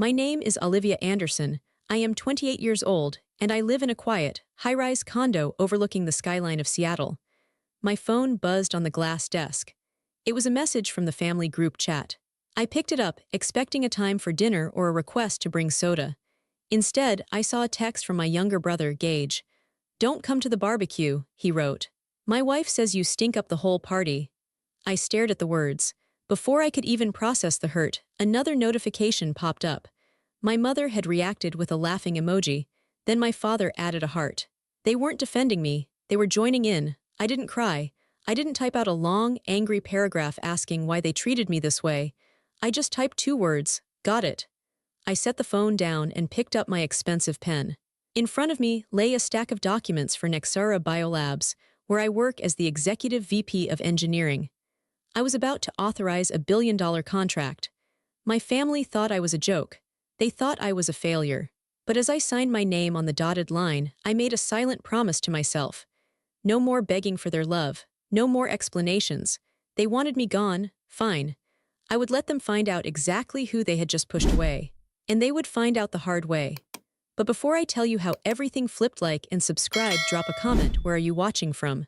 My name is Olivia Anderson. I am 28 years old, and I live in a quiet, high-rise condo overlooking the skyline of Seattle. My phone buzzed on the glass desk. It was a message from the family group chat. I picked it up, expecting a time for dinner or a request to bring soda. Instead, I saw a text from my younger brother, Gage. "Don't come to the barbecue," he wrote. "My wife says you stink up the whole party." I stared at the words. Before I could even process the hurt, another notification popped up. My mother had reacted with a laughing emoji. Then my father added a heart. They weren't defending me. They were joining in. I didn't cry. I didn't type out a long, angry paragraph asking why they treated me this way. I just typed 2 words, "Got it." I set the phone down and picked up my expensive pen. In front of me lay a stack of documents for Nexara Biolabs, where I work as the Executive VP of Engineering. I was about to authorize a billion-dollar contract. My family thought I was a joke. They thought I was a failure. But as I signed my name on the dotted line, I made a silent promise to myself. No more begging for their love. No more explanations. They wanted me gone. Fine. I would let them find out exactly who they had just pushed away. And they would find out the hard way. But before I tell you how everything flipped, like and subscribe, drop a comment. Where are you watching from?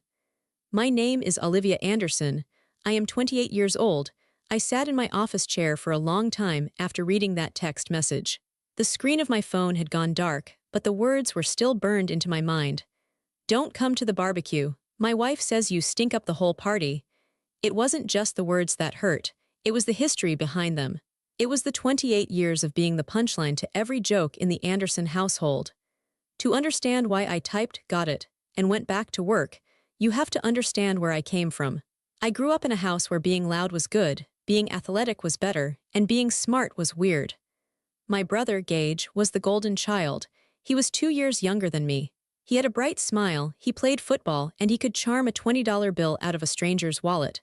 My name is Olivia Anderson. I am 28 years old. I sat in my office chair for a long time after reading that text message. The screen of my phone had gone dark, but the words were still burned into my mind. "Don't come to the barbecue. My wife says you stink up the whole party." It wasn't just the words that hurt. It was the history behind them. It was the 28 years of being the punchline to every joke in the Anderson household. To understand why I typed "got it" and went back to work, you have to understand where I came from. I grew up in a house where being loud was good, being athletic was better, and being smart was weird. My brother, Gage, was the golden child. He was 2 years younger than me. He had a bright smile, he played football, and he could charm a $20 bill out of a stranger's wallet.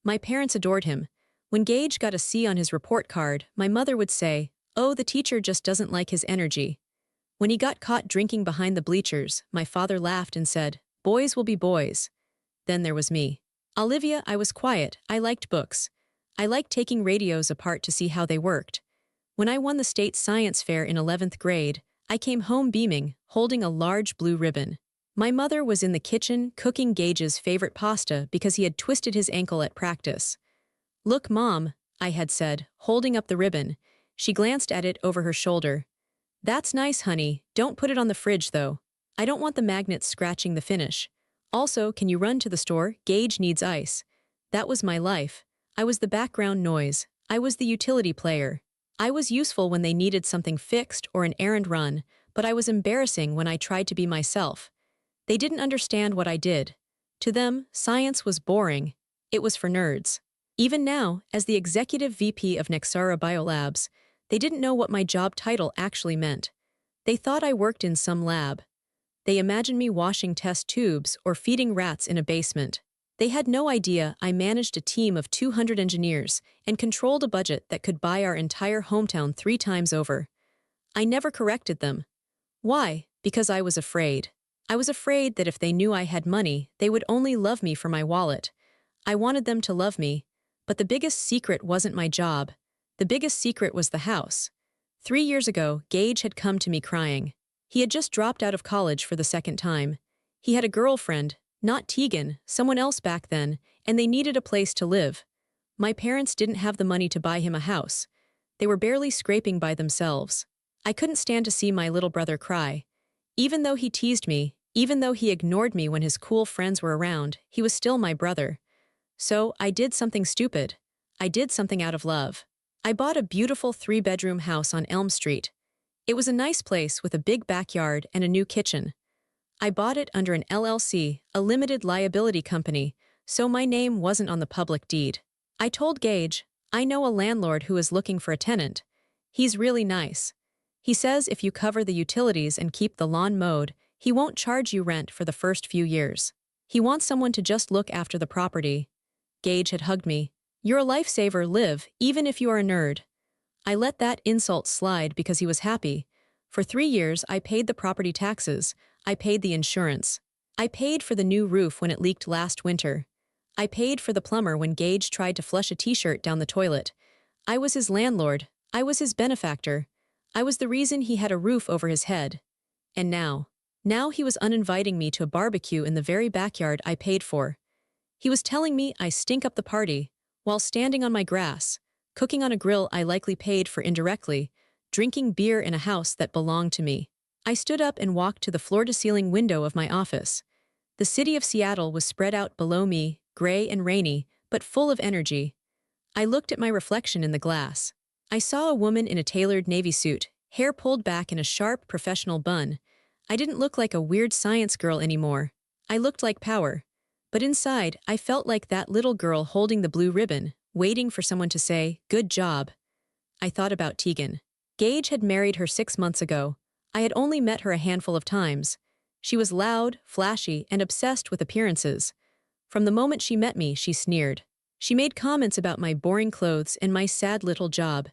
My parents adored him. When Gage got a C on his report card, my mother would say, "Oh, the teacher just doesn't like his energy." When he got caught drinking behind the bleachers, my father laughed and said, "Boys will be boys." Then there was me. Olivia, I was quiet. I liked books. I liked taking radios apart to see how they worked. When I won the state science fair in 11th grade, I came home beaming, holding a large blue ribbon. My mother was in the kitchen cooking Gage's favorite pasta because he had twisted his ankle at practice. "Look, Mom," I had said, holding up the ribbon. She glanced at it over her shoulder. "That's nice, honey. Don't put it on the fridge, though. I don't want the magnets scratching the finish. Also, can you run to the store? Gage needs ice." That was my life. I was the background noise. I was the utility player. I was useful when they needed something fixed or an errand run, but I was embarrassing when I tried to be myself. They didn't understand what I did. To them, science was boring. It was for nerds. Even now, as the Executive VP of Nexara Biolabs, they didn't know what my job title actually meant. They thought I worked in some lab. They imagined me washing test tubes or feeding rats in a basement. They had no idea I managed a team of 200 engineers and controlled a budget that could buy our entire hometown 3 times over. I never corrected them. Why? Because I was afraid. I was afraid that if they knew I had money, they would only love me for my wallet. I wanted them to love me, but the biggest secret wasn't my job. The biggest secret was the house. 3 years ago, Gage had come to me crying. He had just dropped out of college for the 2nd time. He had a girlfriend, not Tegan, someone else back then, and they needed a place to live. My parents didn't have the money to buy him a house. They were barely scraping by themselves. I couldn't stand to see my little brother cry. Even though he teased me, even though he ignored me when his cool friends were around, he was still my brother. So I did something stupid. I did something out of love. I bought a beautiful 3-bedroom house on Elm Street. It was a nice place with a big backyard and a new kitchen. I bought it under an LLC, a limited liability company, so my name wasn't on the public deed. I told Gage, "I know a landlord who is looking for a tenant. He's really nice. He says if you cover the utilities and keep the lawn mowed, he won't charge you rent for the first few years. He wants someone to just look after the property." Gage had hugged me. "You're a lifesaver, Liv, even if you are a nerd." I let that insult slide because he was happy. For 3 years, I paid the property taxes. I paid the insurance. I paid for the new roof when it leaked last winter. I paid for the plumber when Gage tried to flush a t-shirt down the toilet. I was his landlord. I was his benefactor. I was the reason he had a roof over his head. And now he was uninviting me to a barbecue in the very backyard I paid for. He was telling me I stink up the party, while standing on my grass, cooking on a grill I likely paid for indirectly, drinking beer in a house that belonged to me. I stood up and walked to the floor-to-ceiling window of my office. The city of Seattle was spread out below me, gray and rainy, but full of energy. I looked at my reflection in the glass. I saw a woman in a tailored navy suit, hair pulled back in a sharp, professional bun. I didn't look like a weird science girl anymore. I looked like power. But inside, I felt like that little girl holding the blue ribbon, waiting for someone to say, "Good job." I thought about Tegan. Gage had married her 6 months ago. I had only met her a handful of times. She was loud, flashy, and obsessed with appearances. From the moment she met me, she sneered. She made comments about my boring clothes and my sad little job.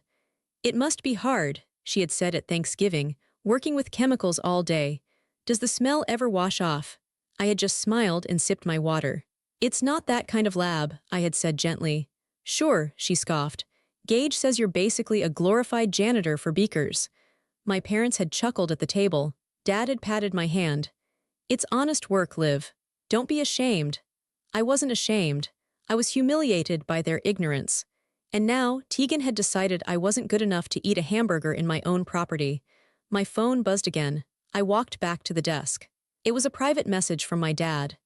"It must be hard," she had said at Thanksgiving, "working with chemicals all day. Does the smell ever wash off?" I had just smiled and sipped my water. "It's not that kind of lab," I had said gently. "Sure," she scoffed. "Gage says you're basically a glorified janitor for beakers." My parents had chuckled at the table. Dad had patted my hand. "It's honest work, Liv. Don't be ashamed." I wasn't ashamed. I was humiliated by their ignorance. And now, Tegan had decided I wasn't good enough to eat a hamburger in my own property. My phone buzzed again. I walked back to the desk. It was a private message from my dad.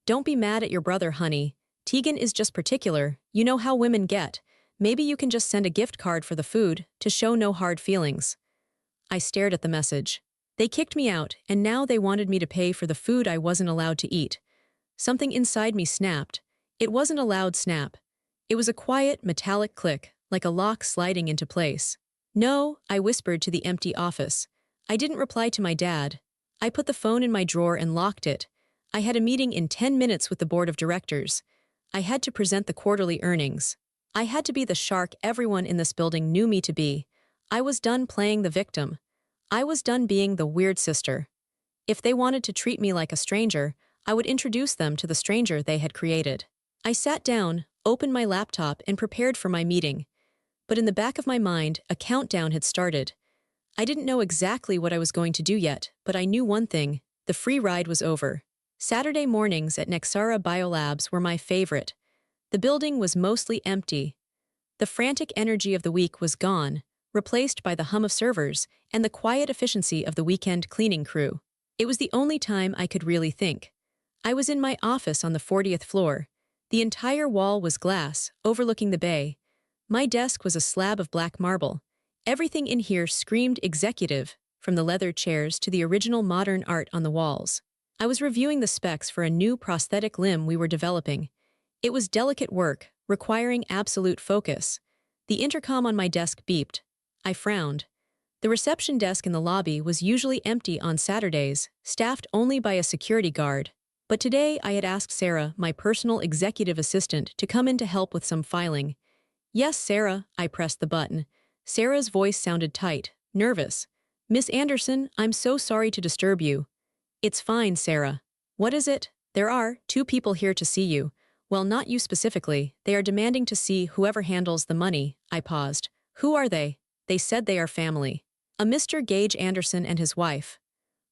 "Don't be mad at your brother, honey. Tegan is just particular. You know how women get. Maybe you can just send a gift card for the food, to show no hard feelings." I stared at the message. They kicked me out, and now they wanted me to pay for the food I wasn't allowed to eat. Something inside me snapped. It wasn't a loud snap. It was a quiet, metallic click, like a lock sliding into place. "No," I whispered to the empty office. I didn't reply to my dad. I put the phone in my drawer and locked it. I had a meeting in 10 minutes with the board of directors. I had to present the quarterly earnings. I had to be the shark everyone in this building knew me to be. I was done playing the victim. I was done being the weird sister. If they wanted to treat me like a stranger, I would introduce them to the stranger they had created. I sat down, opened my laptop, and prepared for my meeting. But in the back of my mind, a countdown had started. I didn't know exactly what I was going to do yet, but I knew one thing: the free ride was over. Saturday mornings at Nexara Biolabs were my favorite. The building was mostly empty. The frantic energy of the week was gone, replaced by the hum of servers and the quiet efficiency of the weekend cleaning crew. It was the only time I could really think. I was in my office on the 40th floor. The entire wall was glass, overlooking the bay. My desk was a slab of black marble. Everything in here screamed executive, from the leather chairs to the original modern art on the walls. I was reviewing the specs for a new prosthetic limb we were developing. It was delicate work, requiring absolute focus. The intercom on my desk beeped. I frowned. The reception desk in the lobby was usually empty on Saturdays, staffed only by a security guard. But today I had asked Sarah, my personal executive assistant, to come in to help with some filing. "Yes, Sarah," I pressed the button. Sarah's voice sounded tight, nervous. "Miss Anderson, I'm so sorry to disturb you." "It's fine, Sarah." "What is it?" "There are 2 people here to see you. Well, not you specifically. They are demanding to see whoever handles the money." I paused. "Who are they?" "They said they are family. A Mr. Gage Anderson and his wife."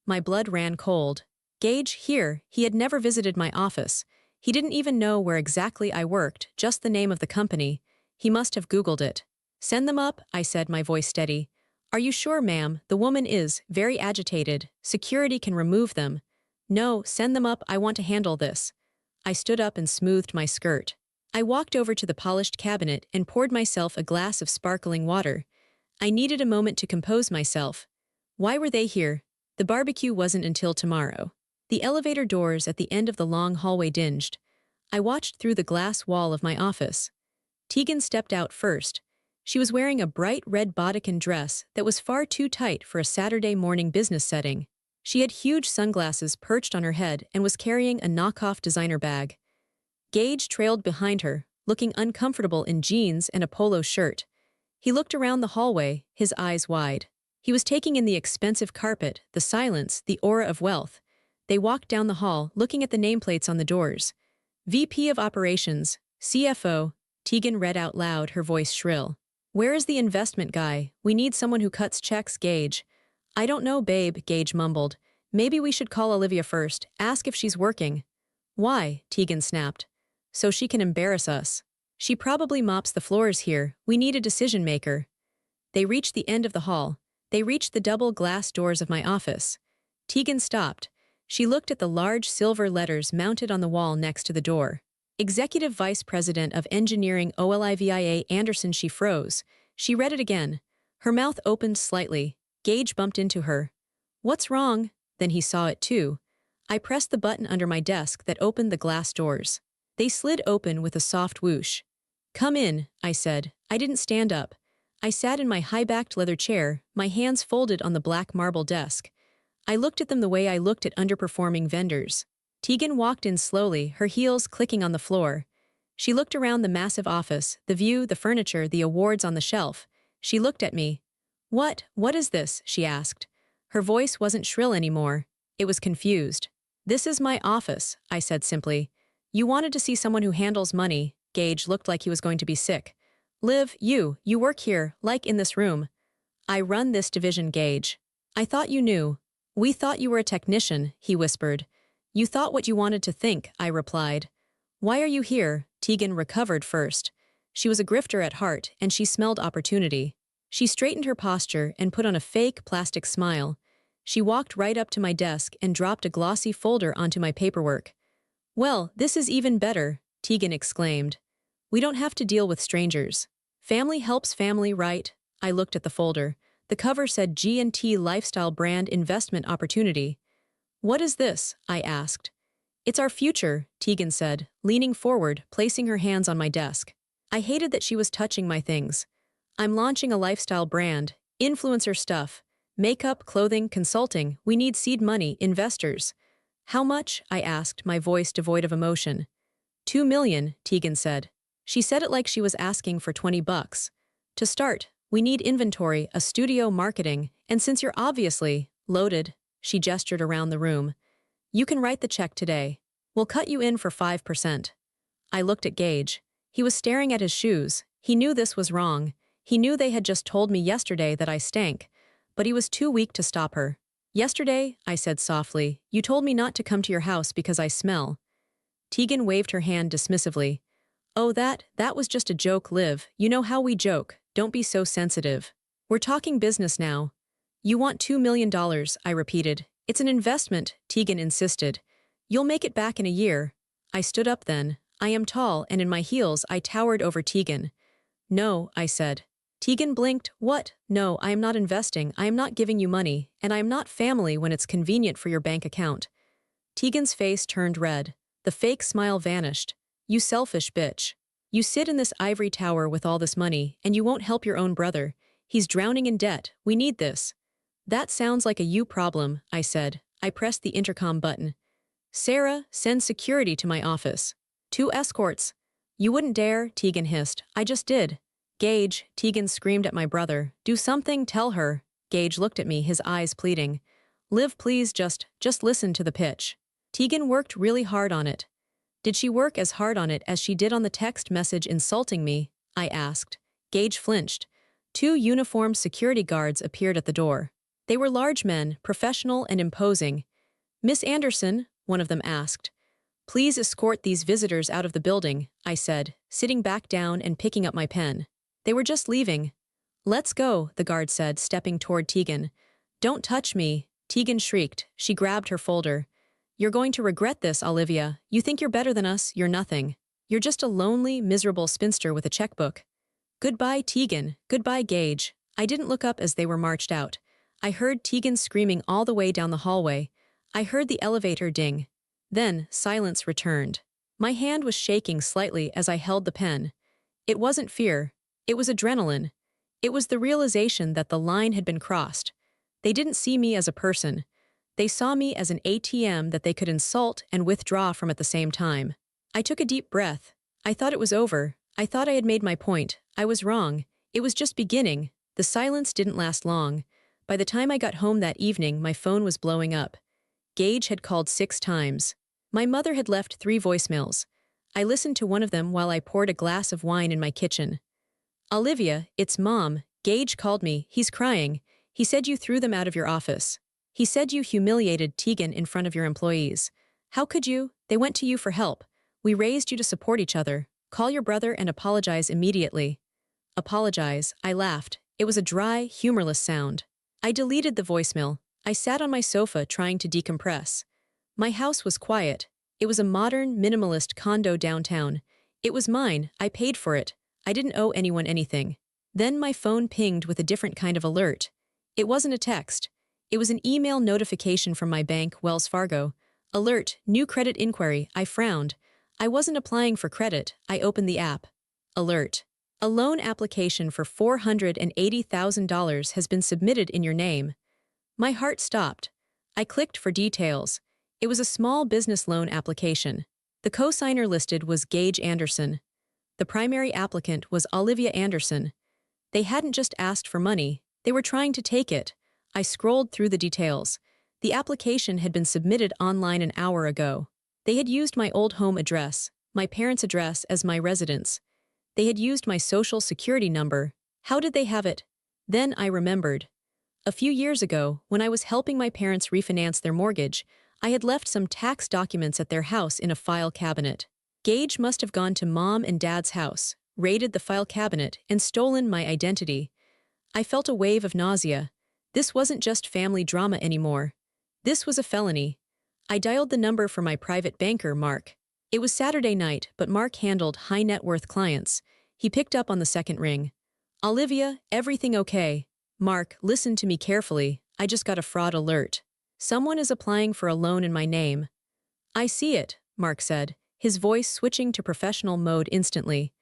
My blood ran cold. Gage, here, he had never visited my office. He didn't even know where exactly I worked, just the name of the company. He must have Googled it. "Send them up," I said, my voice steady. "Are you sure, ma'am? The woman is very agitated. Security can remove them." "No, send them up. I want to handle this." I stood up and smoothed my skirt. I walked over to the polished cabinet and poured myself a glass of sparkling water. I needed a moment to compose myself. Why were they here? The barbecue wasn't until tomorrow. The elevator doors at the end of the long hallway dinged. I watched through the glass wall of my office. Tegan stepped out first. She was wearing a bright red bodycon dress that was far too tight for a Saturday morning business setting. She had huge sunglasses perched on her head and was carrying a knockoff designer bag. Gage trailed behind her, looking uncomfortable in jeans and a polo shirt. He looked around the hallway, his eyes wide. He was taking in the expensive carpet, the silence, the aura of wealth. They walked down the hall, looking at the nameplates on the doors. "VP of Operations, CFO," Tegan read out loud, her voice shrill. Where is the investment guy? We need someone who cuts checks, Gage. I don't know, babe, Gage mumbled. Maybe we should call Olivia first, ask if she's working. Why? Tegan snapped. So she can embarrass us. She probably mops the floors here. We need a decision maker. They reached the end of the hall. They reached the double glass doors of my office. Tegan stopped. She looked at the large silver letters mounted on the wall next to the door. Executive Vice President of Engineering Olivia Anderson. She froze. She read it again. Her mouth opened slightly. Gage bumped into her. What's wrong? Then he saw it too. I pressed the button under my desk that opened the glass doors. They slid open with a soft whoosh. Come in, I said. I didn't stand up. I sat in my high-backed leather chair, my hands folded on the black marble desk. I looked at them the way I looked at underperforming vendors. Tegan walked in slowly, her heels clicking on the floor. She looked around the massive office, the view, the furniture, the awards on the shelf. She looked at me. What is this? She asked. Her voice wasn't shrill anymore. It was confused. This is my office, I said simply. You wanted to see someone who handles money. Gage looked like he was going to be sick. Liv, you work here, like in this room. I run this division, Gage. I thought you knew. We thought you were a technician, he whispered. You thought what you wanted to think, I replied. Why are you here? Tegan recovered first. She was a grifter at heart, and she smelled opportunity. She straightened her posture and put on a fake plastic smile. She walked right up to my desk and dropped a glossy folder onto my paperwork. Well, this is even better, Tegan exclaimed. We don't have to deal with strangers. Family helps family, right? I looked at the folder. The cover said G&T Lifestyle Brand Investment Opportunity. What is this? I asked. It's our future, Tegan said, leaning forward, placing her hands on my desk. I hated that she was touching my things. I'm launching a lifestyle brand, influencer stuff, makeup, clothing, consulting. We need seed money, investors. How much? I asked, my voice devoid of emotion. $2 million, Tegan said. She said it like she was asking for $20. To start, we need inventory, a studio, marketing, and since you're obviously loaded, she gestured around the room, you can write the check today. We'll cut you in for 5%. I looked at Gage. He was staring at his shoes. He knew this was wrong. He knew they had just told me yesterday that I stank, but he was too weak to stop her. Yesterday, I said softly, you told me not to come to your house because I smell. Tegan waved her hand dismissively. Oh, that was just a joke, Liv. You know how we joke. Don't be so sensitive. We're talking business now. You want $2 million, I repeated. It's an investment, Tegan insisted. You'll make it back in a year. I stood up then. I am tall, and in my heels I towered over Tegan. No, I said. Tegan blinked. What? No, I am not investing. I am not giving you money, and I am not family when it's convenient for your bank account. Tegan's face turned red. The fake smile vanished. You selfish bitch. You sit in this ivory tower with all this money, and you won't help your own brother. He's drowning in debt. We need this. That sounds like a you problem, I said. I pressed the intercom button. Sarah, send security to my office. 2 escorts. You wouldn't dare, Tegan hissed. I just did. Gage, Tegan screamed at my brother. Do something, tell her. Gage looked at me, his eyes pleading. Liv, please, just listen to the pitch. Tegan worked really hard on it. Did she work as hard on it as she did on the text message insulting me? I asked. Gage flinched. 2 uniformed security guards appeared at the door. They were large men, professional and imposing. Miss Anderson, one of them asked. Please escort these visitors out of the building, I said, sitting back down and picking up my pen. They were just leaving. Let's go, the guard said, stepping toward Tegan. Don't touch me, Tegan shrieked. She grabbed her folder. You're going to regret this, Olivia. You think you're better than us, you're nothing. You're just a lonely, miserable spinster with a checkbook. Goodbye, Tegan. Goodbye, Gage. I didn't look up as they were marched out. I heard Tegan screaming all the way down the hallway. I heard the elevator ding. Then, silence returned. My hand was shaking slightly as I held the pen. It wasn't fear. It was adrenaline. It was the realization that the line had been crossed. They didn't see me as a person. They saw me as an ATM that they could insult and withdraw from at the same time. I took a deep breath. I thought it was over. I thought I had made my point. I was wrong. It was just beginning. The silence didn't last long. By the time I got home that evening, my phone was blowing up. Gage had called 6 times. My mother had left 3 voicemails. I listened to one of them while I poured a glass of wine in my kitchen. Olivia, it's Mom. Gage called me. He's crying. He said you threw them out of your office. He said you humiliated Tegan in front of your employees. How could you? They went to you for help. We raised you to support each other. Call your brother and apologize immediately. Apologize, I laughed. It was a dry, humorless sound. I deleted the voicemail. I sat on my sofa trying to decompress. My house was quiet. It was a modern, minimalist condo downtown. It was mine. I paid for it. I didn't owe anyone anything. Then my phone pinged with a different kind of alert. It wasn't a text. It was an email notification from my bank, Wells Fargo. Alert, new credit inquiry. I frowned. I wasn't applying for credit. I opened the app. Alert. A loan application for $480,000 has been submitted in your name. My heart stopped. I clicked for details. It was a small business loan application. The co-signer listed was Gage Anderson. The primary applicant was Olivia Anderson. They hadn't just asked for money, they were trying to take it. I scrolled through the details. The application had been submitted online an hour ago. They had used my old home address, my parents' address as my residence. They had used my social security number. How did they have it? Then I remembered. A few years ago, when I was helping my parents refinance their mortgage, I had left some tax documents at their house in a file cabinet. Gage must have gone to Mom and Dad's house, raided the file cabinet, and stolen my identity. I felt a wave of nausea. This wasn't just family drama anymore. This was a felony. I dialed the number for my private banker, Mark. It was Saturday night, but Mark handled high-net-worth clients. He picked up on the second ring. Olivia, everything okay? Mark, listen to me carefully. I just got a fraud alert. Someone is applying for a loan in my name. I see it, Mark said, his voice switching to professional mode instantly.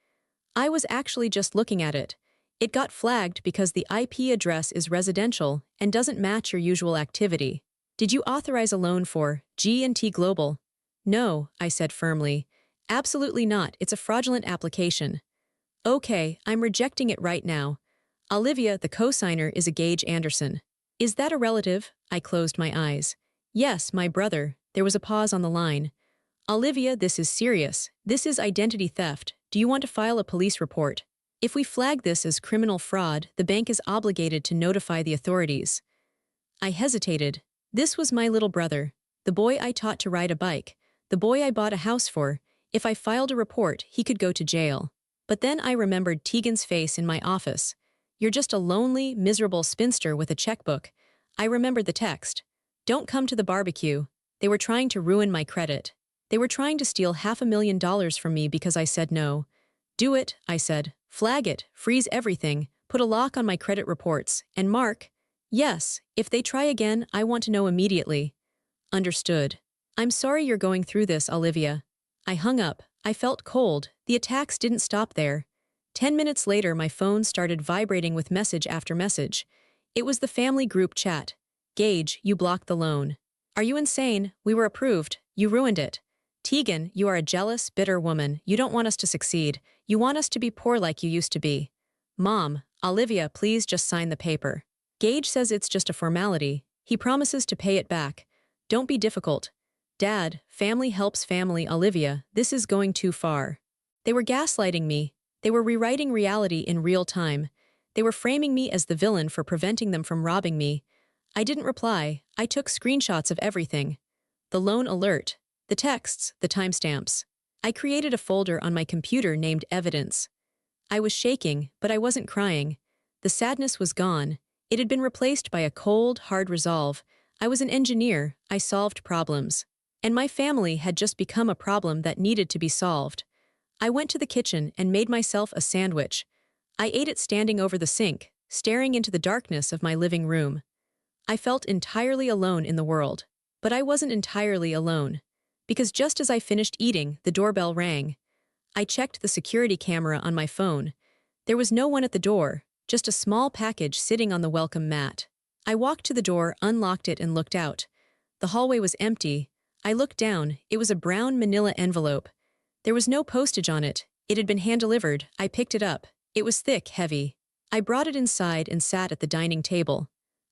I was actually just looking at it. It got flagged because the IP address is residential and doesn't match your usual activity. Did you authorize a loan for G&T Global? No, I said firmly. Absolutely not. It's a fraudulent application. Okay, I'm rejecting it right now. Olivia, the co-signer, is a Gage Anderson. Is that a relative? I closed my eyes. Yes, my brother. There was a pause on the line. Olivia, this is serious. This is identity theft. Do you want to file a police report? If we flag this as criminal fraud, the bank is obligated to notify the authorities. I hesitated. This was my little brother, the boy I taught to ride a bike, the boy I bought a house for. If I filed a report, he could go to jail. But then I remembered Tegan's face in my office. You're just a lonely, miserable spinster with a checkbook. I remembered the text. Don't come to the barbecue. They were trying to ruin my credit. They were trying to steal $500,000 from me because I said no. Do it, I said. Flag it, freeze everything, put a lock on my credit reports, and Mark. Yes, if they try again, I want to know immediately. Understood. I'm sorry you're going through this, Olivia. I hung up. I felt cold. The attacks didn't stop there. 10 minutes later, my phone started vibrating with message after message. It was the family group chat. Gage, you blocked the loan. Are you insane? We were approved. You ruined it. Tegan, you are a jealous, bitter woman. You don't want us to succeed. You want us to be poor like you used to be. Mom, Olivia, please just sign the paper. Gage says it's just a formality. He promises to pay it back. Don't be difficult. Dad, family helps family. Olivia, this is going too far. They were gaslighting me. They were rewriting reality in real time. They were framing me as the villain for preventing them from robbing me. I didn't reply. I took screenshots of everything. The loan alert, the texts, the timestamps. I created a folder on my computer named Evidence. I was shaking, but I wasn't crying. The sadness was gone. It had been replaced by a cold, hard resolve. I was an engineer. I solved problems. And my family had just become a problem that needed to be solved. I went to the kitchen and made myself a sandwich. I ate it standing over the sink, staring into the darkness of my living room. I felt entirely alone in the world. But I wasn't entirely alone. Because just as I finished eating, the doorbell rang. I checked the security camera on my phone. There was no one at the door, just a small package sitting on the welcome mat. I walked to the door, unlocked it, and looked out. The hallway was empty. I looked down. It was a brown manila envelope. There was no postage on it. It had been hand-delivered. I picked it up. It was thick, heavy. I brought it inside and sat at the dining table.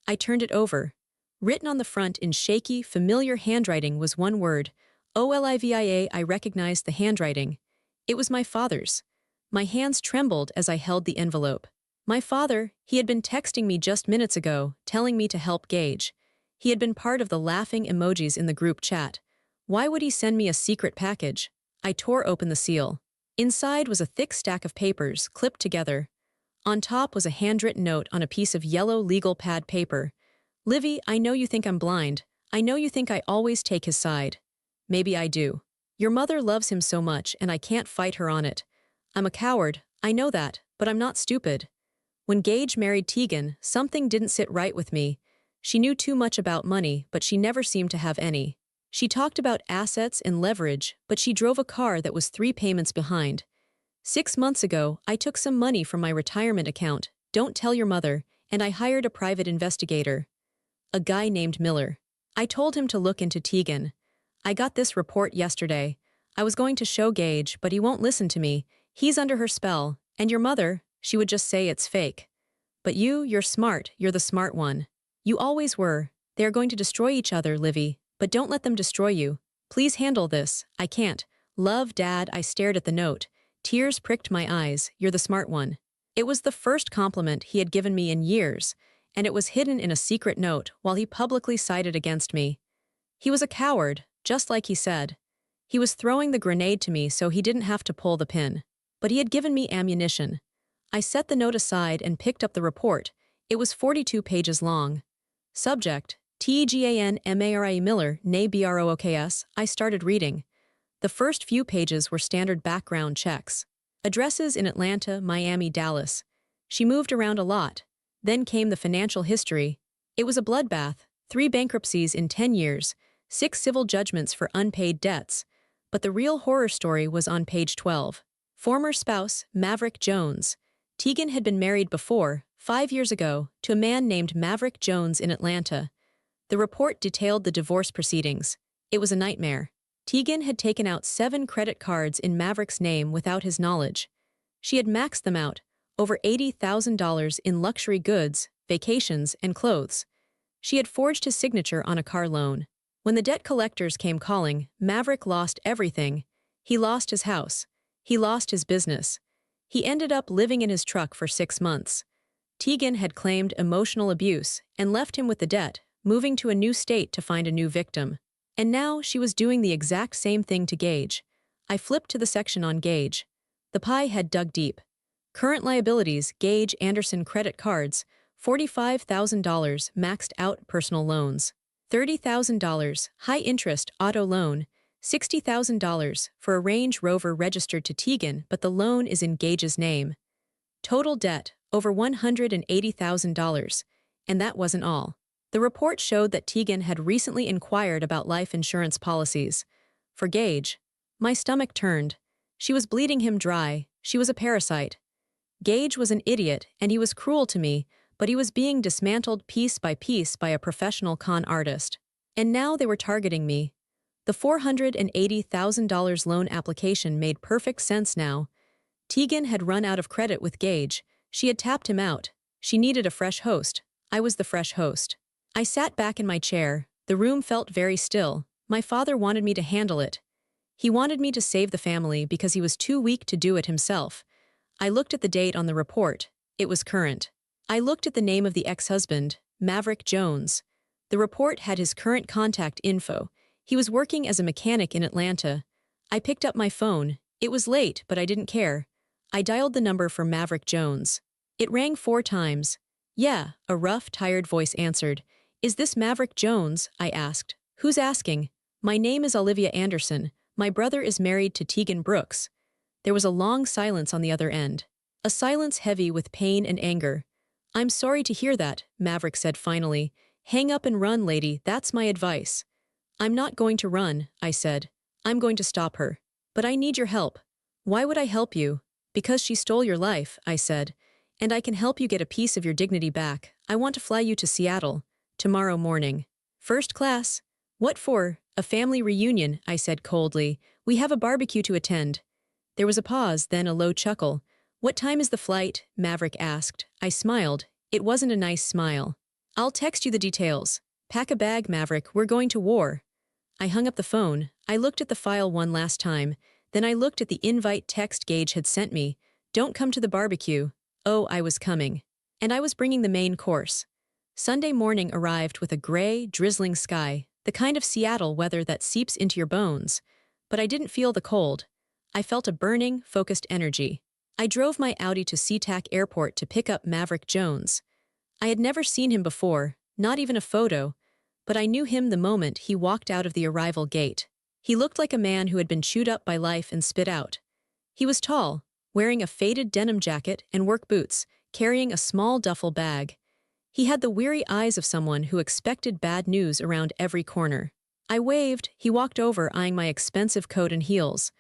I turned it over. Written on the front in shaky, familiar handwriting was one word. Olivia. I recognized the handwriting. It was my father's. My hands trembled as I held the envelope. My father, he had been texting me just minutes ago, telling me to help Gage. He had been part of the laughing emojis in the group chat. Why would he send me a secret package? I tore open the seal. Inside was a thick stack of papers, clipped together. On top was a handwritten note on a piece of yellow legal pad paper. Livy, I know you think I'm blind. I know you think I always take his side. Maybe I do. Your mother loves him so much and I can't fight her on it. I'm a coward, I know that, but I'm not stupid. When Gage married Tegan, something didn't sit right with me. She knew too much about money, but she never seemed to have any. She talked about assets and leverage, but she drove a car that was 3 payments behind. 6 months ago, I took some money from my retirement account, don't tell your mother, and I hired a private investigator. A guy named Miller. I told him to look into Tegan. I got this report yesterday. I was going to show Gage, but he won't listen to me. He's under her spell, and your mother, she would just say it's fake. But you're smart, you're the smart one. You always were. They are going to destroy each other, Livy, but don't let them destroy you. Please handle this, I can't. Love, Dad. I stared at the note. Tears pricked my eyes, you're the smart one. It was the first compliment he had given me in years, and it was hidden in a secret note while he publicly sided against me. He was a coward, just like he said. He was throwing the grenade to me so he didn't have to pull the pin. But he had given me ammunition. I set the note aside and picked up the report. It was 42 pages long. Subject, Tegan Miller, nay Brooks. I started reading. The first few pages were standard background checks. Addresses in Atlanta, Miami, Dallas. She moved around a lot. Then came the financial history. It was a bloodbath, 3 bankruptcies in 10 years, 6 civil judgments for unpaid debts. But the real horror story was on page 12. Former spouse, Maverick Jones. Tegan had been married before, 5 years ago, to a man named Maverick Jones in Atlanta. The report detailed the divorce proceedings. It was a nightmare. Tegan had taken out 7 credit cards in Maverick's name without his knowledge. She had maxed them out, over $80,000 in luxury goods, vacations, and clothes. She had forged his signature on a car loan. When the debt collectors came calling, Maverick lost everything. He lost his house. He lost his business. He ended up living in his truck for 6 months. Tegan had claimed emotional abuse and left him with the debt, moving to a new state to find a new victim. And now she was doing the exact same thing to Gage. I flipped to the section on Gage. The pie had dug deep. Current liabilities, Gage Anderson credit cards, $45,000 maxed out personal loans, $30,000 high-interest auto loan, $60,000 for a Range Rover registered to Tegan but the loan is in Gage's name. Total debt, over $180,000. And that wasn't all. The report showed that Tegan had recently inquired about life insurance policies. For Gage, my stomach turned. She was bleeding him dry. She was a parasite. Gage was an idiot, and he was cruel to me, but he was being dismantled piece by piece by a professional con artist. And now they were targeting me. The $480,000 loan application made perfect sense now. Tegan had run out of credit with Gage. She had tapped him out. She needed a fresh host. I was the fresh host. I sat back in my chair. The room felt very still. My father wanted me to handle it. He wanted me to save the family because he was too weak to do it himself. I looked at the date on the report. It was current. I looked at the name of the ex-husband, Maverick Jones. The report had his current contact info. He was working as a mechanic in Atlanta. I picked up my phone. It was late, but I didn't care. I dialed the number for Maverick Jones. It rang 4 times. Yeah, a rough, tired voice answered. Is this Maverick Jones? I asked. Who's asking? My name is Olivia Anderson. My brother is married to Tegan Brooks. There was a long silence on the other end. A silence heavy with pain and anger. I'm sorry to hear that, Maverick said finally. Hang up and run, lady, that's my advice. I'm not going to run, I said. I'm going to stop her. But I need your help. Why would I help you? Because she stole your life, I said. And I can help you get a piece of your dignity back. I want to fly you to Seattle. Tomorrow morning. First class. What for? A family reunion, I said coldly. We have a barbecue to attend. There was a pause, then a low chuckle. What time is the flight? Maverick asked. I smiled. It wasn't a nice smile. I'll text you the details. Pack a bag, Maverick, we're going to war. I hung up the phone. I looked at the file one last time. Then I looked at the invite text Gage had sent me. Don't come to the barbecue. Oh, I was coming. And I was bringing the main course. Sunday morning arrived with a gray, drizzling sky, the kind of Seattle weather that seeps into your bones. But I didn't feel the cold. I felt a burning, focused energy. I drove my Audi to SeaTac Airport to pick up Maverick Jones. I had never seen him before, not even a photo, but I knew him the moment he walked out of the arrival gate. He looked like a man who had been chewed up by life and spit out. He was tall, wearing a faded denim jacket and work boots, carrying a small duffel bag. He had the weary eyes of someone who expected bad news around every corner. I waved. He walked over, eyeing my expensive coat and heels.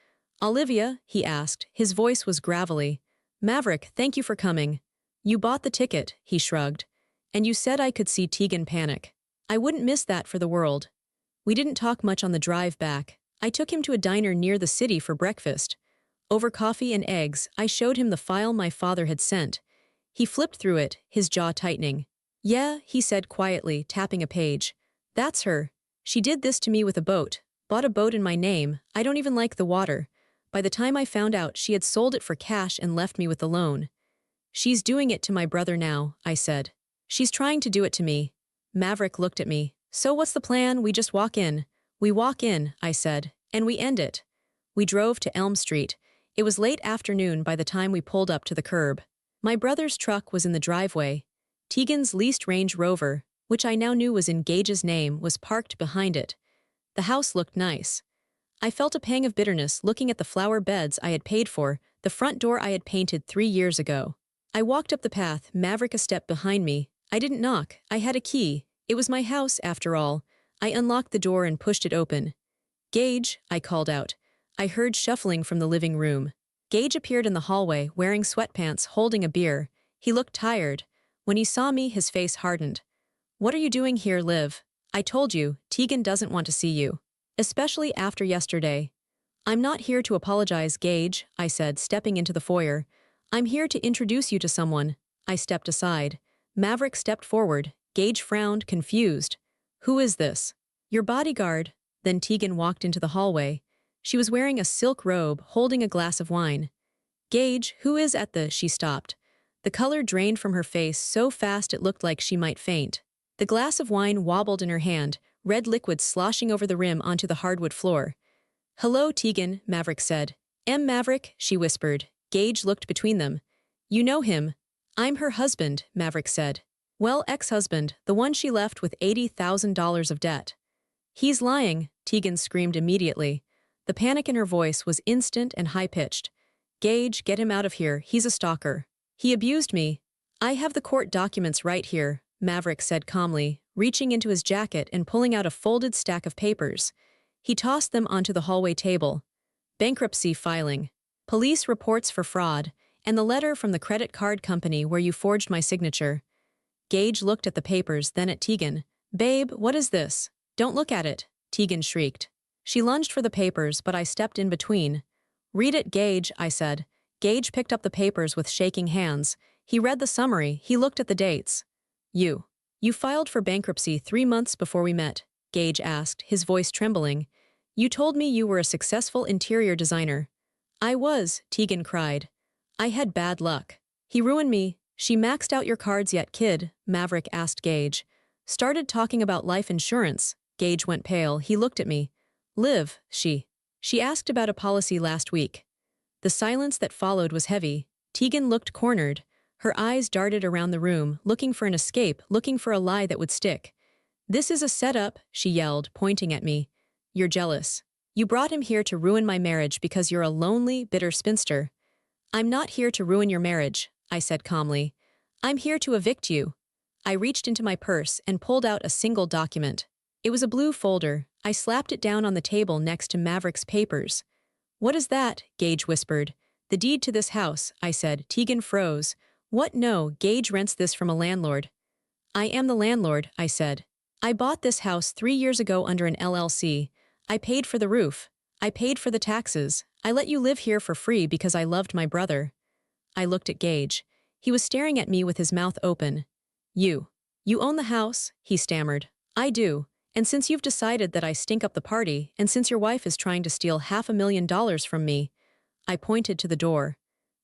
"Olivia," he asked. His voice was gravelly. "Maverick, thank you for coming." "You bought the ticket," he shrugged. "And you said I could see Tegan panic. I wouldn't miss that for the world." We didn't talk much on the drive back. I took him to a diner near the city for breakfast. Over coffee and eggs, I showed him the file my father had sent. He flipped through it, his jaw tightening. "Yeah," he said quietly, tapping a page. "That's her. She did this to me with a boat. Bought a boat in my name. I don't even like the water. By the time I found out, she had sold it for cash and left me with the loan." "She's doing it to my brother now," I said. "She's trying to do it to me." Maverick looked at me. "So what's the plan? We just walk in." "We walk in," I said, "and we end it." We drove to Elm Street. It was late afternoon by the time we pulled up to the curb. My brother's truck was in the driveway. Tegan's leased Range Rover, which I now knew was in Gage's name, was parked behind it. The house looked nice. I felt a pang of bitterness looking at the flower beds I had paid for, the front door I had painted 3 years ago. I walked up the path, Maverick a step behind me. I didn't knock. I had a key. It was my house, after all. I unlocked the door and pushed it open. "Gage," I called out. I heard shuffling from the living room. Gage appeared in the hallway, wearing sweatpants, holding a beer. He looked tired. When he saw me, his face hardened. "What are you doing here, Liv? I told you, Tegan doesn't want to see you. Especially after yesterday." "I'm not here to apologize, Gage," I said, stepping into the foyer. "I'm here to introduce you to someone." I stepped aside. Maverick stepped forward. Gage frowned, confused. "Who is this?" "Your bodyguard." Then Tegan walked into the hallway. She was wearing a silk robe, holding a glass of wine. "Gage, who is at the—" She stopped. The color drained from her face so fast it looked like she might faint. The glass of wine wobbled in her hand, red liquid sloshing over the rim onto the hardwood floor. "Hello, Tegan," Maverick said. Maverick," she whispered. Gage looked between them. "You know him." "I'm her husband," Maverick said. "Well, ex-husband, the one she left with $80,000 of debt." "He's lying," Tegan screamed immediately. The panic in her voice was instant and high-pitched. "Gage, get him out of here. He's a stalker. He abused me." "I have the court documents right here," Maverick said calmly, reaching into his jacket and pulling out a folded stack of papers. He tossed them onto the hallway table. "Bankruptcy filing. Police reports for fraud, and the letter from the credit card company where you forged my signature." Gage looked at the papers, then at Tegan. "Babe, what is this?" "Don't look at it," Tegan shrieked. She lunged for the papers, but I stepped in between. "Read it, Gage," I said. Gage picked up the papers with shaking hands. He read the summary. He looked at the dates. You filed for bankruptcy 3 months before we met," Gage asked, his voice trembling. "You told me you were a successful interior designer." "I was," Tegan cried. "I had bad luck. He ruined me." "She maxed out your cards yet, kid?" Maverick asked Gage. "Started talking about life insurance." Gage went pale. He looked at me. "Liv, she asked about a policy last week." The silence that followed was heavy. Tegan looked cornered. Her eyes darted around the room, looking for an escape, looking for a lie that would stick. "This is a setup," she yelled, pointing at me. "You're jealous. You brought him here to ruin my marriage because you're a lonely, bitter spinster." "I'm not here to ruin your marriage," I said calmly. "I'm here to evict you." I reached into my purse and pulled out a single document. It was a blue folder. I slapped it down on the table next to Maverick's papers. "What is that?" Gage whispered. "The deed to this house," I said. Tegan froze. "What? No, Gage rents this from a landlord." "I am the landlord," I said. "I bought this house 3 years ago under an LLC. I paid for the roof. I paid for the taxes. I let you live here for free because I loved my brother." I looked at Gage. He was staring at me with his mouth open. You own the house?" he stammered. "I do. And since you've decided that I stink up the party, and since your wife is trying to steal $500,000 from me." I pointed to the door.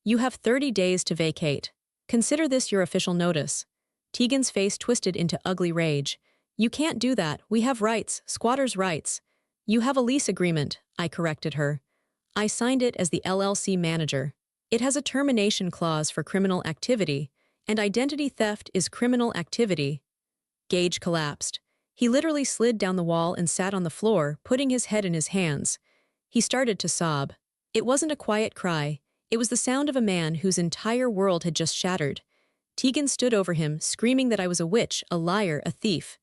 You have 30 days to vacate. Consider this your official notice. Tegan's face twisted into ugly rage. You can't do that, we have rights, squatters' rights. You have a lease agreement, I corrected her. I signed it as the LLC manager. It has a termination clause for criminal activity, and identity theft is criminal activity. Gage collapsed. He literally slid down the wall and sat on the floor, putting his head in his hands. He started to sob. It wasn't a quiet cry. It was the sound of a man whose entire world had just shattered. Tegan stood over him, screaming that I was a witch, a liar, a thief.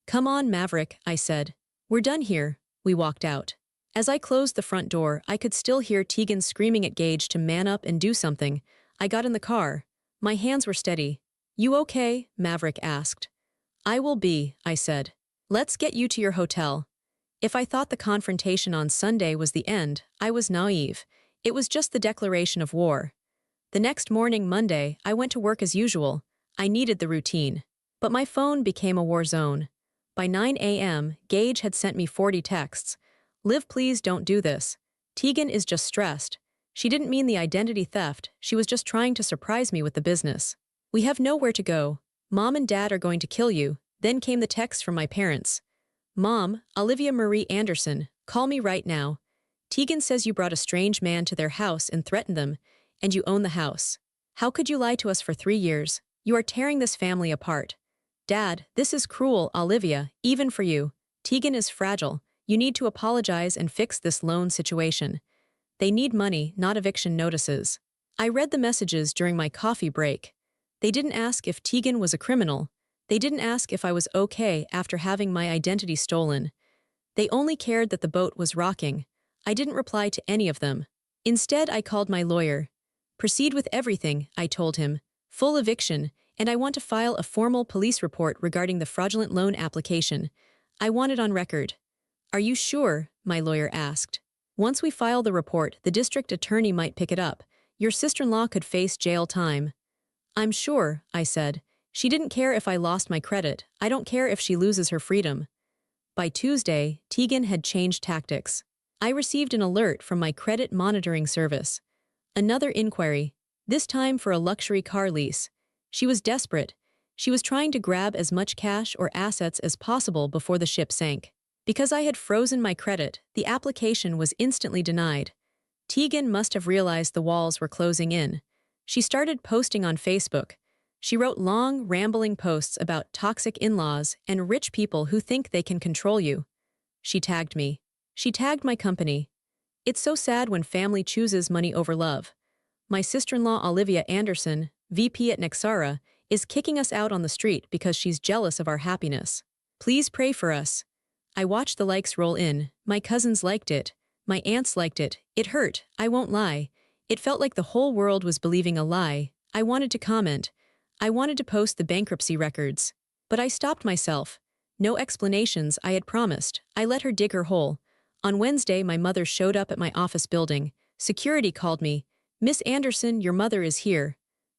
Come on, Maverick, I said. We're done here. We walked out. As I closed the front door, I could still hear Tegan screaming at Gage to man up and do something. I got in the car. My hands were steady. You okay? Maverick asked. I will be, I said. Let's get you to your hotel. If I thought the confrontation on Sunday was the end, I was naive. It was just the declaration of war. The next morning, Monday, I went to work as usual. I needed the routine. But my phone became a war zone. By 9 a.m., Gage had sent me 40 texts. Liv, please don't do this. Tegan is just stressed. She didn't mean the identity theft, she was just trying to surprise me with the business. We have nowhere to go. Mom and Dad are going to kill you. Then came the text from my parents. Mom, Olivia Marie Anderson, call me right now. Tegan says you brought a strange man to their house and threatened them, and you own the house. How could you lie to us for 3 years? You are tearing this family apart. Dad, this is cruel, Olivia, even for you. Tegan is fragile. You need to apologize and fix this loan situation. They need money, not eviction notices. I read the messages during my coffee break. They didn't ask if Tegan was a criminal. They didn't ask if I was okay after having my identity stolen. They only cared that the boat was rocking. I didn't reply to any of them. Instead, I called my lawyer. Proceed with everything, I told him. Full eviction, and I want to file a formal police report regarding the fraudulent loan application. I want it on record. Are you sure? My lawyer asked. Once we file the report, the district attorney might pick it up. Your sister-in-law could face jail time. I'm sure, I said. She didn't care if I lost my credit. I don't care if she loses her freedom. By Tuesday, Tegan had changed tactics. I received an alert from my credit monitoring service. Another inquiry, this time for a luxury car lease. She was desperate. She was trying to grab as much cash or assets as possible before the ship sank. Because I had frozen my credit, the application was instantly denied. Tegan must have realized the walls were closing in. She started posting on Facebook. She wrote long, rambling posts about toxic in-laws and rich people who think they can control you. She tagged me. She tagged my company. It's so sad when family chooses money over love. My sister-in-law Olivia Anderson, VP at Nexara, is kicking us out on the street because she's jealous of our happiness. Please pray for us. I watched the likes roll in. My cousins liked it. My aunts liked it. It hurt, I won't lie. It felt like the whole world was believing a lie. I wanted to comment. I wanted to post the bankruptcy records. But I stopped myself. No explanations, I had promised. I let her dig her hole. On Wednesday, my mother showed up at my office building. Security called me. Miss Anderson, your mother is here.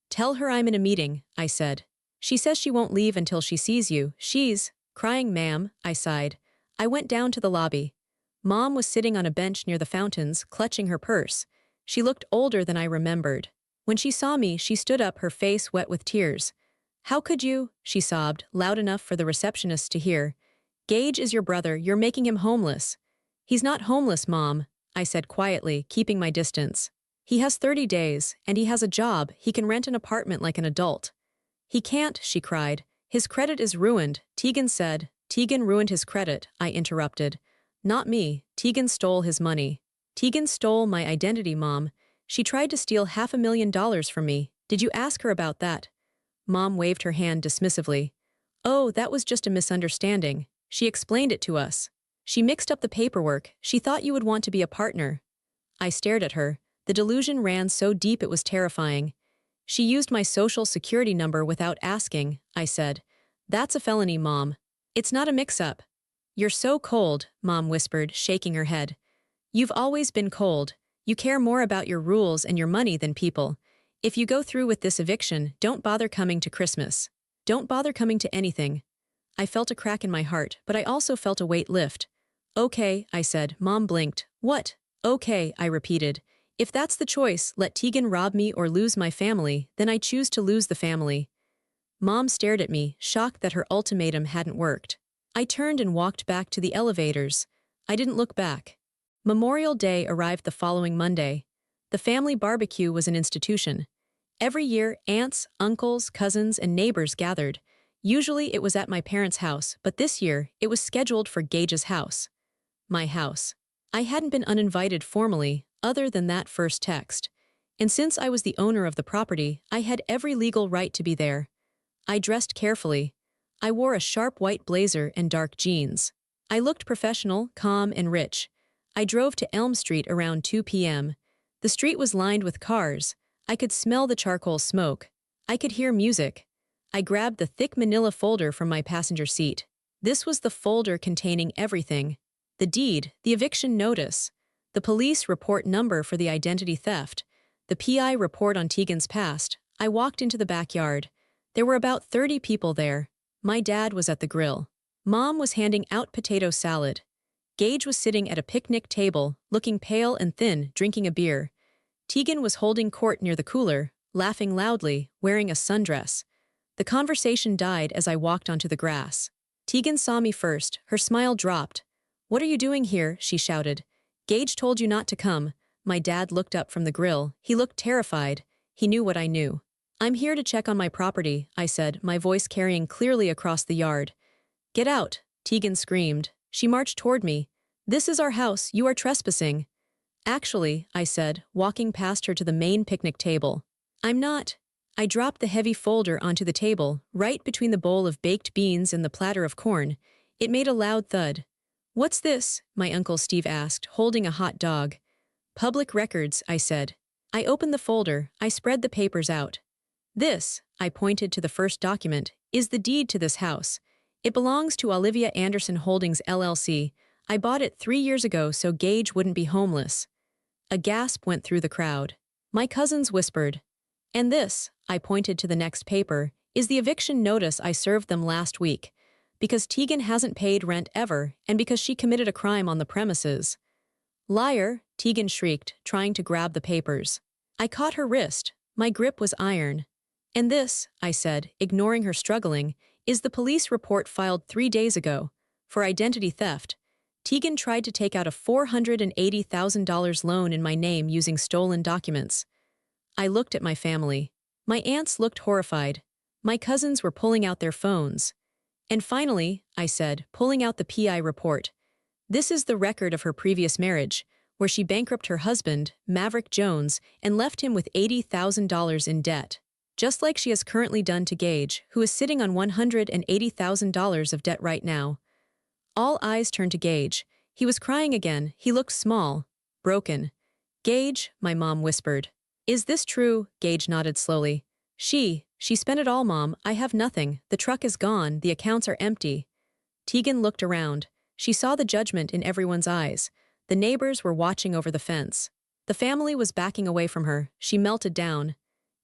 Tell her I'm in a meeting, I said. She says she won't leave until she sees you. She's crying, ma'am, I sighed. I went down to the lobby. Mom was sitting on a bench near the fountains, clutching her purse. She looked older than I remembered. When she saw me, she stood up, her face wet with tears. How could you? She sobbed, loud enough for the receptionist to hear. Gage is your brother, you're making him homeless. He's not homeless, Mom, I said quietly, keeping my distance. He has 30 days, and he has a job. He can rent an apartment like an adult. He can't, she cried. His credit is ruined, Tegan said. Tegan ruined his credit, I interrupted. Not me. Tegan stole his money. Tegan stole my identity, Mom. She tried to steal $500,000 from me. Did you ask her about that? Mom waved her hand dismissively. Oh, that was just a misunderstanding. She explained it to us. She mixed up the paperwork. She thought you would want to be a partner. I stared at her. The delusion ran so deep it was terrifying. She used my social security number without asking, I said. That's a felony, Mom. It's not a mix-up. You're so cold, Mom whispered, shaking her head. You've always been cold. You care more about your rules and your money than people. If you go through with this eviction, don't bother coming to Christmas. Don't bother coming to anything. I felt a crack in my heart, but I also felt a weight lift. Okay, I said. Mom blinked. What? Okay, I repeated. If that's the choice, let Tegan rob me or lose my family, then I choose to lose the family. Mom stared at me, shocked that her ultimatum hadn't worked. I turned and walked back to the elevators. I didn't look back. Memorial Day arrived the following Monday. The family barbecue was an institution. Every year, aunts, uncles, cousins, and neighbors gathered. Usually it was at my parents' house, but this year, it was scheduled for Gage's house. My house. I hadn't been uninvited formally, other than that first text. And since I was the owner of the property, I had every legal right to be there. I dressed carefully. I wore a sharp white blazer and dark jeans. I looked professional, calm, and rich. I drove to Elm Street around 2 p.m. The street was lined with cars. I could smell the charcoal smoke. I could hear music. I grabbed the thick manila folder from my passenger seat. This was the folder containing everything. The deed, the eviction notice, the police report number for the identity theft, the PI report on Tegan's past. I walked into the backyard. There were about 30 people there. My dad was at the grill. Mom was handing out potato salad. Gage was sitting at a picnic table, looking pale and thin, drinking a beer. Tegan was holding court near the cooler, laughing loudly, wearing a sundress. The conversation died as I walked onto the grass. Tegan saw me first. Her smile dropped. "What are you doing here?" she shouted. "Gage told you not to come." My dad looked up from the grill. He looked terrified. He knew what I knew. "I'm here to check on my property," I said, my voice carrying clearly across the yard. "Get out," Tegan screamed. She marched toward me. "This is our house. You are trespassing." "Actually," I said, walking past her to the main picnic table. "I'm not." I dropped the heavy folder onto the table, right between the bowl of baked beans and the platter of corn. It made a loud thud. "What's this?" my Uncle Steve asked, holding a hot dog. "Public records," I said. I opened the folder. I spread the papers out. "This," I pointed to the first document, "is the deed to this house. It belongs to Olivia Anderson Holdings, LLC. I bought it 3 years ago so Gage wouldn't be homeless." A gasp went through the crowd. My cousins whispered. "And this," I pointed to the next paper, "is the eviction notice I served them last week. Because Tegan hasn't paid rent ever, and because she committed a crime on the premises." "Liar," Tegan shrieked, trying to grab the papers. I caught her wrist. My grip was iron. "And this," I said, ignoring her struggling, "is the police report filed 3 days ago. For identity theft. Tegan tried to take out a $480,000 loan in my name using stolen documents." I looked at my family. My aunts looked horrified. My cousins were pulling out their phones. "And finally," I said, pulling out the PI report, "this is the record of her previous marriage, where she bankrupted her husband, Maverick Jones, and left him with $80,000 in debt. Just like she has currently done to Gage, who is sitting on $180,000 of debt right now." All eyes turned to Gage. He was crying again. He looked small, broken. "Gage," my mom whispered. "Is this true?" Gage nodded slowly. She spent it all, Mom. I have nothing. The truck is gone. The accounts are empty." Tegan looked around. She saw the judgment in everyone's eyes. The neighbors were watching over the fence. The family was backing away from her. She melted down.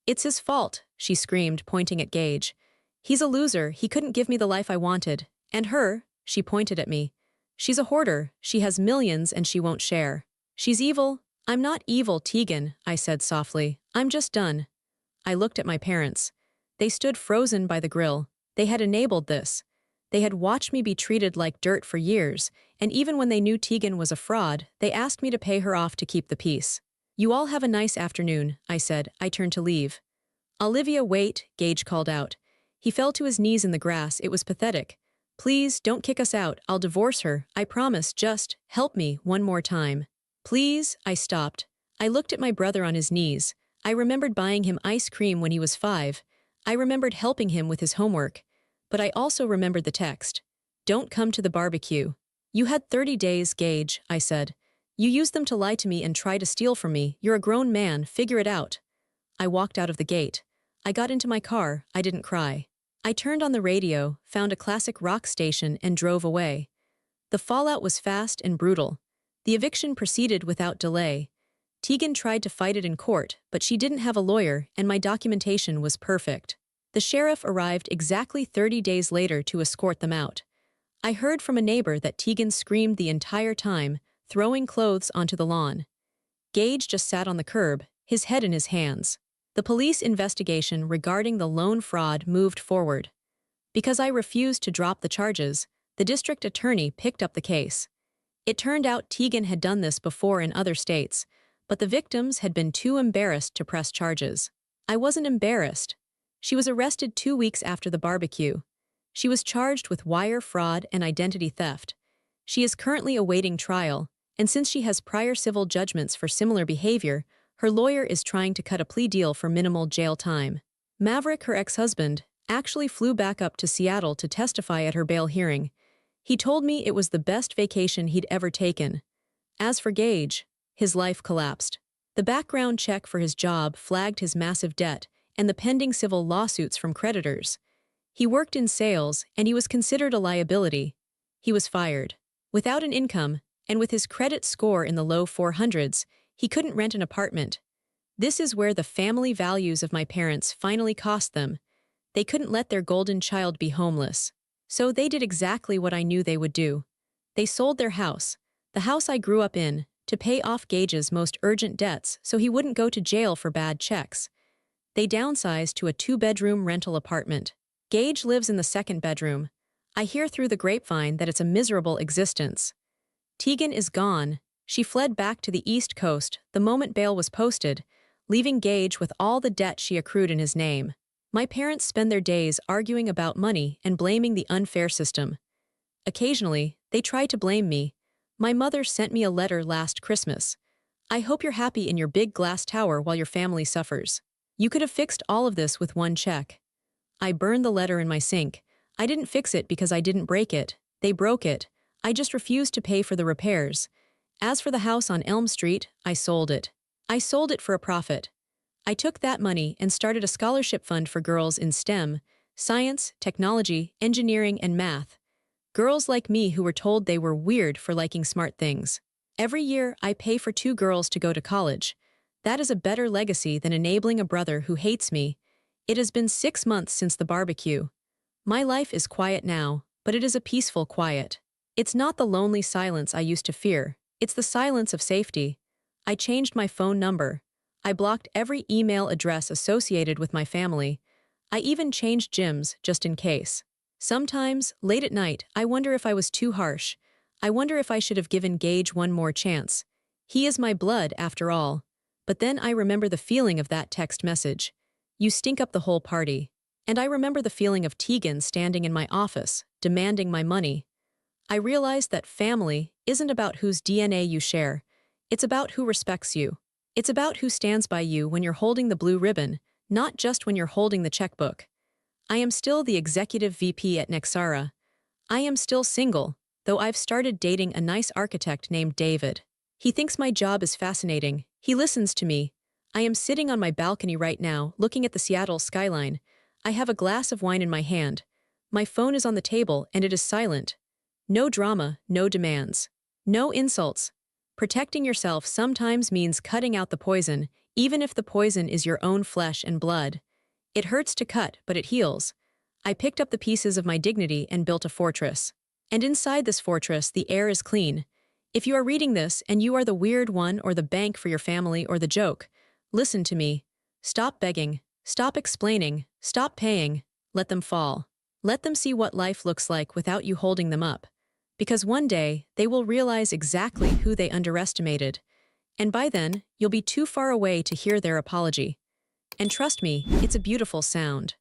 "It's his fault," she screamed, pointing at Gage. "He's a loser. He couldn't give me the life I wanted. And her," she pointed at me. "She's a hoarder. She has millions and she won't share. She's evil." "I'm not evil, Tegan," I said softly. "I'm just done." I looked at my parents. They stood frozen by the grill. They had enabled this. They had watched me be treated like dirt for years, and even when they knew Tegan was a fraud, they asked me to pay her off to keep the peace. "You all have a nice afternoon," I said. I turned to leave. "Olivia, wait," Gage called out. He fell to his knees in the grass. It was pathetic. "Please, don't kick us out. I'll divorce her. I promise. Just help me one more time." "Please," I stopped. I looked at my brother on his knees. I remembered buying him ice cream when he was 5. I remembered helping him with his homework. But I also remembered the text. "Don't come to the barbecue." "You had 30 days, Gage," I said. "You used them to lie to me and try to steal from me. You're a grown man. Figure it out." I walked out of the gate. I got into my car. I didn't cry. I turned on the radio, found a classic rock station, and drove away. The fallout was fast and brutal. The eviction proceeded without delay. Tegan tried to fight it in court, but she didn't have a lawyer, and my documentation was perfect. The sheriff arrived exactly 30 days later to escort them out. I heard from a neighbor that Tegan screamed the entire time, throwing clothes onto the lawn. Gage just sat on the curb, his head in his hands. The police investigation regarding the loan fraud moved forward. Because I refused to drop the charges, the district attorney picked up the case. It turned out Tegan had done this before in other states, but the victims had been too embarrassed to press charges. I wasn't embarrassed. She was arrested 2 weeks after the barbecue. She was charged with wire fraud and identity theft. She is currently awaiting trial, and since she has prior civil judgments for similar behavior, her lawyer is trying to cut a plea deal for minimal jail time. Maverick, her ex-husband, actually flew back up to Seattle to testify at her bail hearing. He told me it was the best vacation he'd ever taken. As for Gage, his life collapsed. The background check for his job flagged his massive debt and the pending civil lawsuits from creditors. He worked in sales, and he was considered a liability. He was fired. Without an income, and with his credit score in the low 400s, he couldn't rent an apartment. This is where the family values of my parents finally cost them. They couldn't let their golden child be homeless. So they did exactly what I knew they would do. They sold their house, the house I grew up in, to pay off Gage's most urgent debts so he wouldn't go to jail for bad checks. They downsized to a 2-bedroom rental apartment. Gage lives in the 2nd bedroom. I hear through the grapevine that it's a miserable existence. Tegan is gone. She fled back to the East Coast the moment bail was posted, leaving Gage with all the debt she accrued in his name. My parents spend their days arguing about money and blaming the unfair system. Occasionally, they try to blame me. My mother sent me a letter last Christmas. I hope you're happy in your big glass tower while your family suffers. You could have fixed all of this with one check. I burned the letter in my sink. I didn't fix it because I didn't break it. They broke it. I just refused to pay for the repairs. As for the house on Elm Street, I sold it. I sold it for a profit. I took that money and started a scholarship fund for girls in STEM, science, technology, engineering, and math. Girls like me who were told they were weird for liking smart things. Every year, I pay for 2 girls to go to college. That is a better legacy than enabling a brother who hates me. It has been 6 months since the barbecue. My life is quiet now, but it is a peaceful quiet. It's not the lonely silence I used to fear. It's the silence of safety. I changed my phone number. I blocked every email address associated with my family. I even changed gyms just in case. Sometimes, late at night, I wonder if I was too harsh. I wonder if I should have given Gage one more chance. He is my blood, after all. But then I remember the feeling of that text message. You stink up the whole party. And I remember the feeling of Tegan standing in my office, demanding my money. I realized that family isn't about whose DNA you share. It's about who respects you. It's about who stands by you when you're holding the blue ribbon, not just when you're holding the checkbook. I am still the executive VP at Nexara. I am still single, though I've started dating a nice architect named David. He thinks my job is fascinating. He listens to me. I am sitting on my balcony right now, looking at the Seattle skyline. I have a glass of wine in my hand. My phone is on the table, and it is silent. No drama, no demands. No insults. Protecting yourself sometimes means cutting out the poison, even if the poison is your own flesh and blood. It hurts to cut, but it heals. I picked up the pieces of my dignity and built a fortress. And inside this fortress, the air is clean. If you are reading this and you are the weird one or the bank for your family or the joke, listen to me. Stop begging. Stop explaining. Stop paying. Let them fall. Let them see what life looks like without you holding them up. Because one day, they will realize exactly who they underestimated. And by then, you'll be too far away to hear their apology. And trust me, it's a beautiful sound.